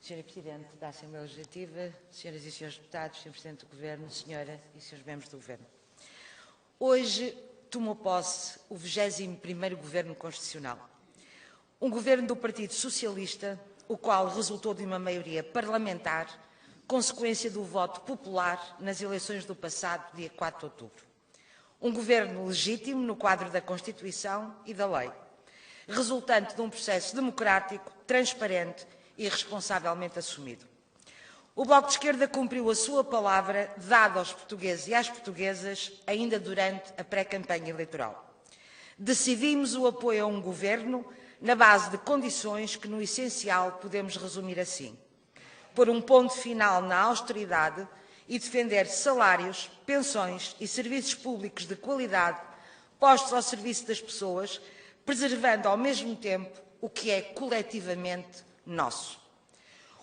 Sra. Presidente da Assembleia Legislativa, Senhoras e Senhores Deputados, Sr. Presidente do Governo, Senhora e Senhores Membros do Governo. Hoje tomou posse o 21º Governo Constitucional. Um governo do Partido Socialista, o qual resultou de uma maioria parlamentar, consequência do voto popular nas eleições do passado dia 4 de outubro. Um governo legítimo no quadro da Constituição e da lei, resultante de um processo democrático, transparente e responsavelmente assumido. O Bloco de Esquerda cumpriu a sua palavra dada aos portugueses e às portuguesas ainda durante a pré-campanha eleitoral. Decidimos o apoio a um governo na base de condições que, no essencial, podemos resumir assim: pôr um ponto final na austeridade e defender salários, pensões e serviços públicos de qualidade postos ao serviço das pessoas, preservando ao mesmo tempo o que é coletivamente nosso.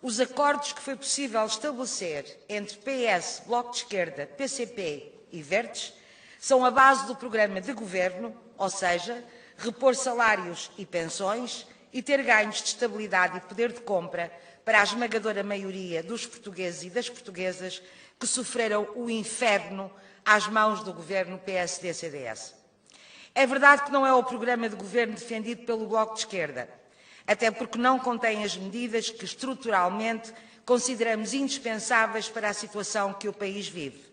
Os acordos que foi possível estabelecer entre PS, Bloco de Esquerda, PCP e Verdes são a base do programa de governo, ou seja, repor salários e pensões e ter ganhos de estabilidade e poder de compra para a esmagadora maioria dos portugueses e das portuguesas que sofreram o inferno às mãos do governo PSD-CDS. É verdade que não é o programa de governo defendido pelo Bloco de Esquerda, até porque não contém as medidas que estruturalmente consideramos indispensáveis para a situação que o país vive.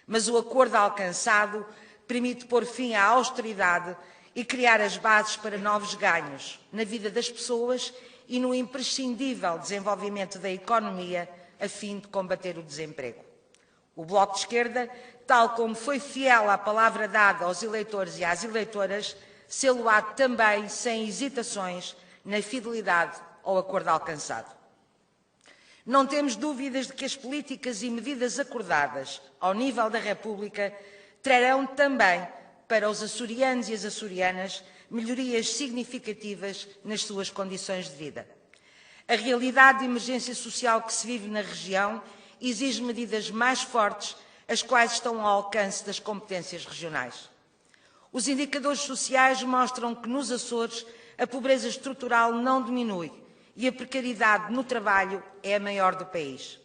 Mas o acordo alcançado permite pôr fim à austeridade e criar as bases para novos ganhos na vida das pessoas e no imprescindível desenvolvimento da economia a fim de combater o desemprego. O Bloco de Esquerda, tal como foi fiel à palavra dada aos eleitores e às eleitoras, sê-lo-á também sem hesitações na fidelidade ao acordo alcançado. Não temos dúvidas de que as políticas e medidas acordadas ao nível da República trarão também para os açorianos e as açorianas melhorias significativas nas suas condições de vida. A realidade de emergência social que se vive na região exige medidas mais fortes, as quais estão ao alcance das competências regionais. Os indicadores sociais mostram que nos Açores a pobreza estrutural não diminui e a precariedade no trabalho é a maior do país.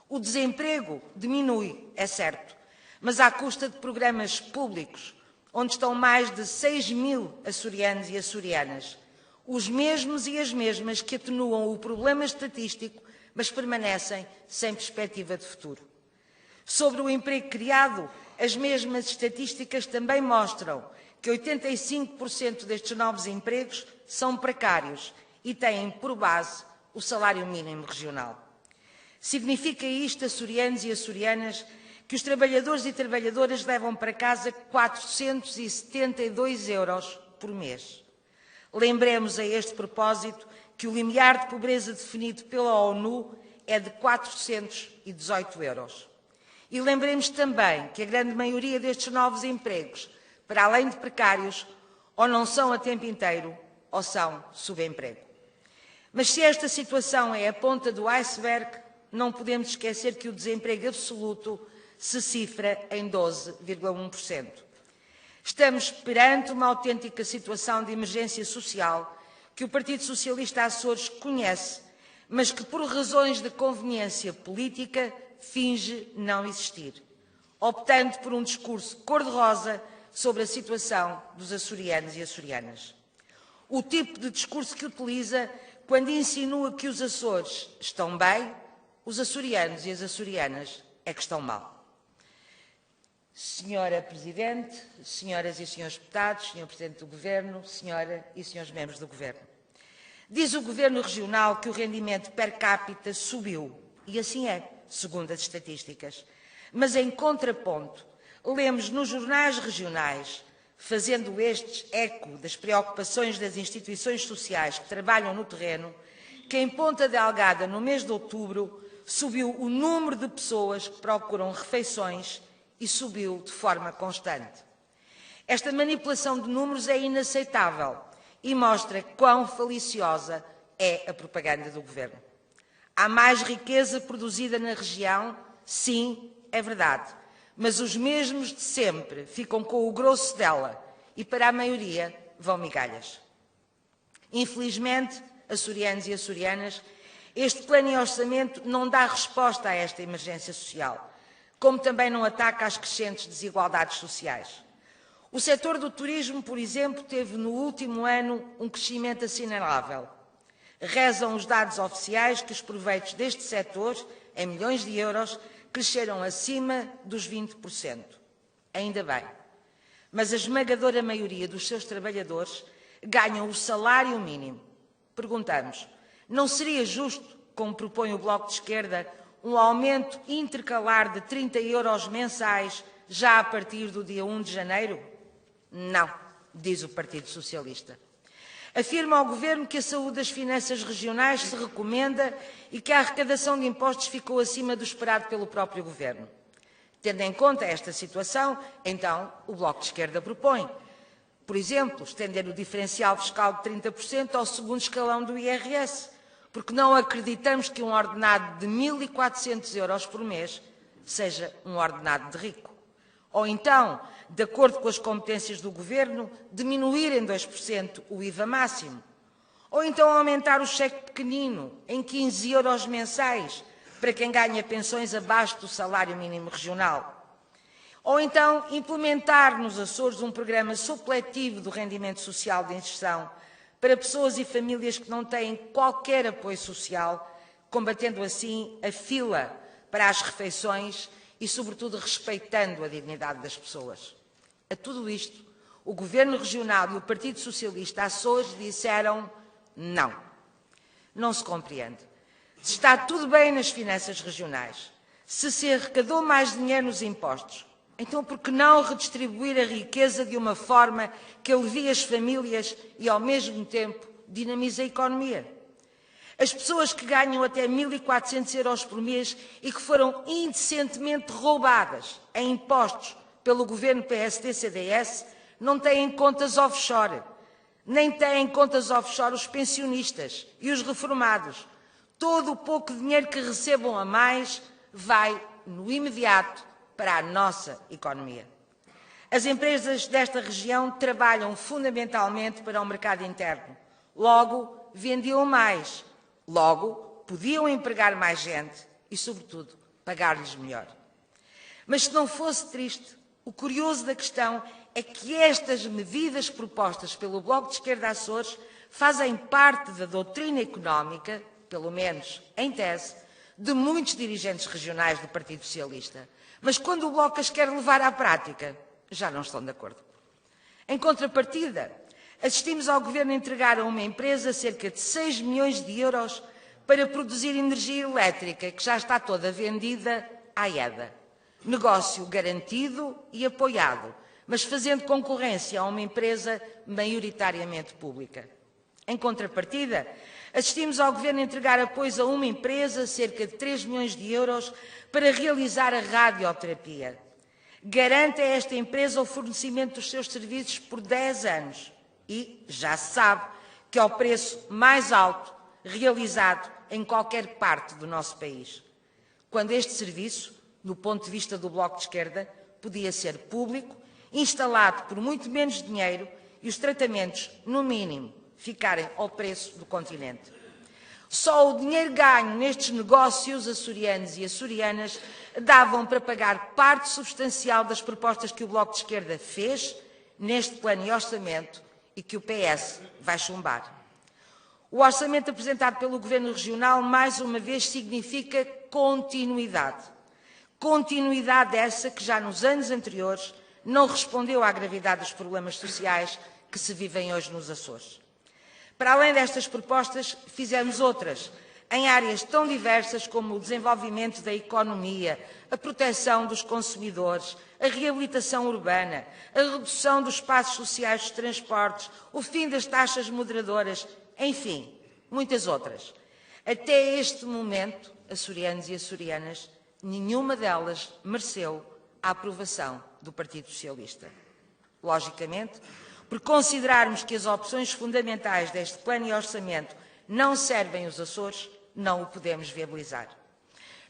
O desemprego diminui, é certo, mas à custa de programas públicos, onde estão mais de 6.000 açorianos e açorianas, os mesmos e as mesmas que atenuam o problema estatístico, mas permanecem sem perspectiva de futuro. Sobre o emprego criado, as mesmas estatísticas também mostram que 85% destes novos empregos são precários e têm por base o salário mínimo regional. Significa isto, açorianos e açorianas, que os trabalhadores e trabalhadoras levam para casa 472 euros por mês. Lembremos a este propósito que o limiar de pobreza definido pela ONU é de 418 euros. E lembremos também que a grande maioria destes novos empregos, para além de precários, ou não são a tempo inteiro ou são subemprego. Mas se esta situação é a ponta do iceberg, não podemos esquecer que o desemprego absoluto se cifra em 12,1%. Estamos perante uma autêntica situação de emergência social que o Partido Socialista Açores conhece, mas que por razões de conveniência política finge não existir, optando por um discurso cor-de-rosa sobre a situação dos açorianos e açorianas. O tipo de discurso que utiliza quando insinua que os Açores estão bem, os açorianos e as açorianas é que estão mal. Senhora Presidente, senhoras e senhores deputados, Senhor Presidente do Governo, senhora e senhores membros do Governo. Diz o Governo Regional que o rendimento per capita subiu, e assim é, segundo as estatísticas. Mas em contraponto, lemos nos jornais regionais, fazendo estes eco das preocupações das instituições sociais que trabalham no terreno, que em Ponta Delgada, no mês de outubro, subiu o número de pessoas que procuram refeições e subiu de forma constante. Esta manipulação de números é inaceitável e mostra quão faliciosa é a propaganda do Governo. Há mais riqueza produzida na região? Sim, é verdade. Mas os mesmos de sempre ficam com o grosso dela e para a maioria vão migalhas. Infelizmente, açorianos e açorianas, Este plano e orçamento não dá resposta a esta emergência social, como também não ataca às crescentes desigualdades sociais. O setor do turismo, por exemplo, teve no último ano um crescimento assinalável. Rezam os dados oficiais que os proveitos deste setor, em milhões de euros, cresceram acima dos 20%. Ainda bem. Mas a esmagadora maioria dos seus trabalhadores ganham o salário mínimo. Perguntamos, não seria justo, como propõe o Bloco de Esquerda, um aumento intercalar de 30 euros mensais já a partir do dia 1 de janeiro? Não, diz o Partido Socialista. Afirma ao Governo que a saúde das finanças regionais se recomenda e que a arrecadação de impostos ficou acima do esperado pelo próprio Governo. Tendo em conta esta situação, então, o Bloco de Esquerda propõe, por exemplo, estender o diferencial fiscal de 30% ao segundo escalão do IRS, porque não acreditamos que um ordenado de 1.400 euros por mês seja um ordenado de rico. Ou então, de acordo com as competências do Governo, diminuir em 2% o IVA máximo. Ou então aumentar o cheque pequenino em 15 euros mensais para quem ganha pensões abaixo do salário mínimo regional. Ou então implementar nos Açores um programa supletivo do rendimento social de inserção para pessoas e famílias que não têm qualquer apoio social, combatendo assim a fila para as refeições e, sobretudo, respeitando a dignidade das pessoas. A tudo isto, o Governo Regional e o Partido Socialista Açores disseram não. Não se compreende. Se está tudo bem nas finanças regionais, se arrecadou mais dinheiro nos impostos, então por que não redistribuir a riqueza de uma forma que alivie as famílias e, ao mesmo tempo, dinamize a economia? As pessoas que ganham até 1.400 euros por mês e que foram indecentemente roubadas em impostos pelo Governo PSD-CDS não têm contas offshore, nem têm contas offshore os pensionistas e os reformados. Todo o pouco dinheiro que recebam a mais vai, no imediato, para a nossa economia. As empresas desta região trabalham fundamentalmente para o mercado interno. Logo, vendiam mais. Logo, podiam empregar mais gente e, sobretudo, pagar-lhes melhor. Mas se não fosse triste, o curioso da questão é que estas medidas propostas pelo Bloco de Esquerda Açores fazem parte da doutrina económica, pelo menos em tese, de muitos dirigentes regionais do Partido Socialista. Mas quando o Bloco as quer levar à prática, já não estão de acordo. Em contrapartida, assistimos ao Governo entregar a uma empresa cerca de 6 milhões de euros para produzir energia elétrica, que já está toda vendida à EDA. Negócio garantido e apoiado, mas fazendo concorrência a uma empresa maioritariamente pública. Em contrapartida, assistimos ao Governo entregar apoios a uma empresa, cerca de 3 milhões de euros, para realizar a radioterapia. Garante a esta empresa o fornecimento dos seus serviços por 10 anos e já se sabe que é o preço mais alto realizado em qualquer parte do nosso país. Quando este serviço, do ponto de vista do Bloco de Esquerda, podia ser público, instalado por muito menos dinheiro e os tratamentos, no mínimo, ficarem ao preço do continente. Só o dinheiro ganho nestes negócios açorianos e açorianas davam para pagar parte substancial das propostas que o Bloco de Esquerda fez neste plano e orçamento e que o PS vai chumbar. O orçamento apresentado pelo Governo Regional, mais uma vez, significa continuidade. Continuidade essa que já nos anos anteriores não respondeu à gravidade dos problemas sociais que se vivem hoje nos Açores. Para além destas propostas, fizemos outras, em áreas tão diversas como o desenvolvimento da economia, a proteção dos consumidores, a reabilitação urbana, a redução dos espaços sociais dos transportes, o fim das taxas moderadoras, enfim, muitas outras. Até este momento, açorianos e açorianas, nenhuma delas mereceu a aprovação do Partido Socialista. Logicamente, por considerarmos que as opções fundamentais deste plano e orçamento não servem os Açores, não o podemos viabilizar.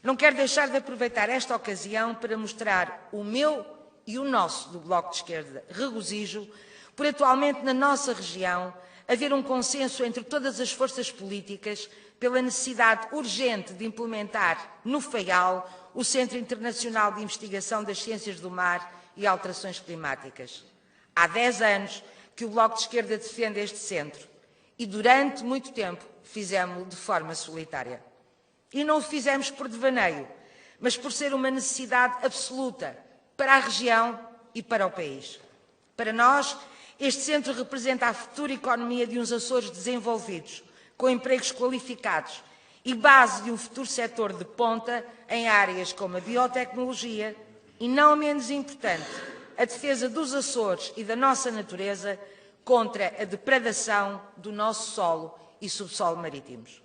Não quero deixar de aproveitar esta ocasião para mostrar o meu e o nosso, do Bloco de Esquerda, regozijo por atualmente na nossa região haver um consenso entre todas as forças políticas pela necessidade urgente de implementar no Faial o Centro Internacional de Investigação das Ciências do Mar e Alterações Climáticas. Há 10 anos que o Bloco de Esquerda defende este centro e durante muito tempo fizemos-lo de forma solitária. E não o fizemos por devaneio, mas por ser uma necessidade absoluta para a região e para o país. Para nós, este centro representa a futura economia de uns Açores desenvolvidos, com empregos qualificados e base de um futuro setor de ponta em áreas como a biotecnologia e, não menos importante, a defesa dos Açores e da nossa natureza contra a depredação do nosso solo e subsolo marítimos.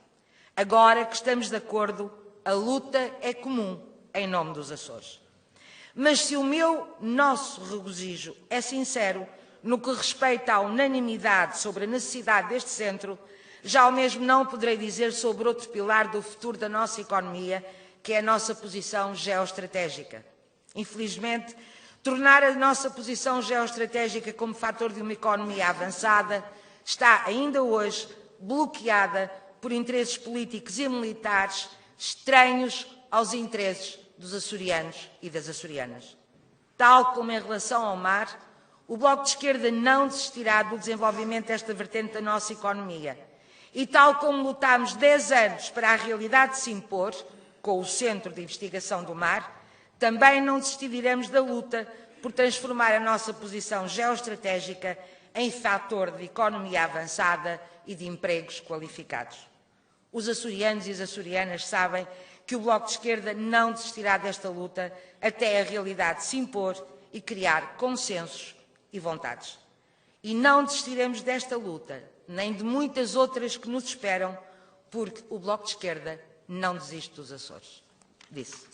Agora que estamos de acordo, a luta é comum em nome dos Açores. Mas se o nosso regozijo é sincero no que respeita à unanimidade sobre a necessidade deste centro, já o mesmo não poderei dizer sobre outro pilar do futuro da nossa economia, que é a nossa posição geoestratégica. Infelizmente, tornar a nossa posição geoestratégica como fator de uma economia avançada está ainda hoje bloqueada por interesses políticos e militares estranhos aos interesses dos açorianos e das açorianas. Tal como em relação ao mar, o Bloco de Esquerda não desistirá do desenvolvimento desta vertente da nossa economia. E tal como lutámos 10 anos para a realidade se impor, com o Centro de Investigação do Mar, também não desistiremos da luta por transformar a nossa posição geoestratégica em fator de economia avançada e de empregos qualificados. Os açorianos e as açorianas sabem que o Bloco de Esquerda não desistirá desta luta até a realidade se impor e criar consensos e vontades. E não desistiremos desta luta, nem de muitas outras que nos esperam, porque o Bloco de Esquerda não desiste dos Açores. Disse.